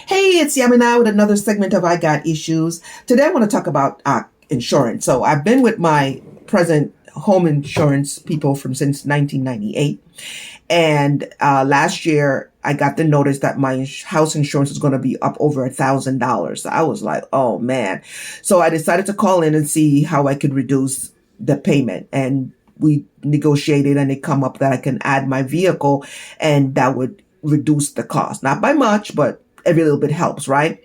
Hey, it's Yamina with another segment of I Got Issues. Today I want to talk about insurance. So I've been with my present home insurance people from since 1998. And last year I got the notice that my house insurance is going to be up over $1,000. So I was like, oh man. So I decided to call in and see how I could reduce the payment. And we negotiated and it come up that I can add my vehicle and that would reduce the cost. Not by much, but every little bit helps, right?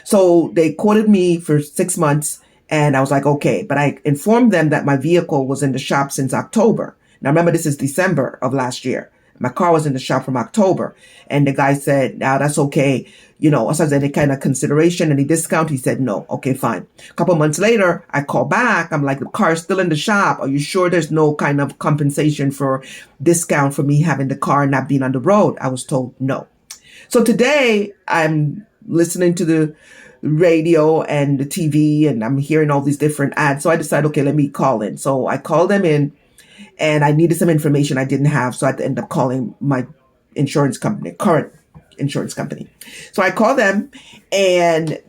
So they quoted me for 6 months and I was like, okay, but I informed them that my vehicle was in the shop since October. Now remember, this is December of last year. My car was in the shop from October. And the guy said, now that's okay. Was there any kind of consideration, any discount? He said, no. Okay, fine. A couple months later, I call back. I'm like, the car is still in the shop. Are you sure there's no kind of compensation for discount for me having the car and not being on the road? I was told no. So today I'm listening to the radio and the TV and I'm hearing all these different ads. So I decided, okay, let me call in. So I called them in and I needed some information I didn't have. So I had to end up calling my insurance company, current insurance company. So I called them and,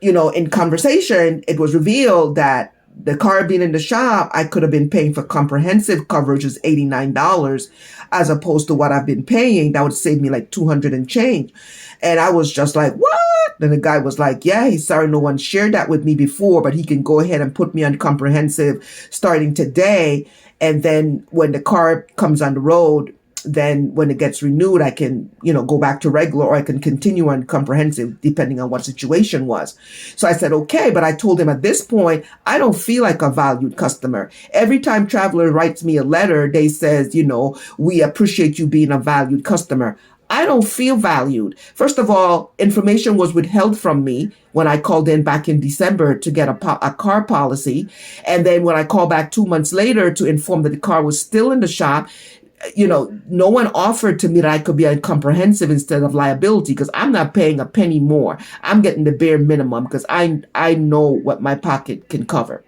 in conversation, it was revealed that the car being in the shop, I could have been paying for comprehensive coverage is $89 as opposed to what I've been paying. That would save me like 200 and change. And I was just like, what? Then the guy was like, yeah, he's sorry no one shared that with me before, but he can go ahead and put me on comprehensive starting today. And then when the car comes on the road, then when it gets renewed, I can, go back to regular or I can continue on comprehensive depending on what situation was. So I said, okay, but I told him at this point, I don't feel like a valued customer. Every time Traveler writes me a letter, they says, we appreciate you being a valued customer. I don't feel valued. First of all, information was withheld from me when I called in back in December to get a car policy. And then when I called back 2 months later to inform that the car was still in the shop, no one offered to me that I could be on comprehensive instead of liability because I'm not paying a penny more. I'm getting the bare minimum because I know what my pocket can cover.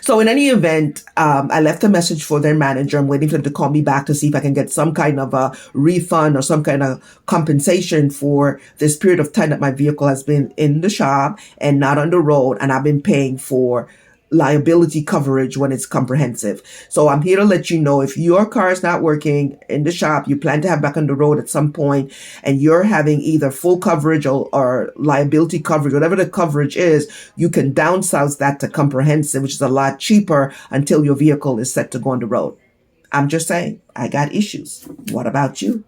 So in any event, I left a message for their manager. I'm waiting for them to call me back to see if I can get some kind of a refund or some kind of compensation for this period of time that my vehicle has been in the shop and not on the road. And I've been paying for liability coverage when it's comprehensive. So I'm here to let you know if your car is not working in the shop, you plan to have back on the road at some point, and you're having either full coverage or liability coverage, whatever the coverage is, you can downsize that to comprehensive, which is a lot cheaper until your vehicle is set to go on the road. I'm just saying, I got issues. What about you?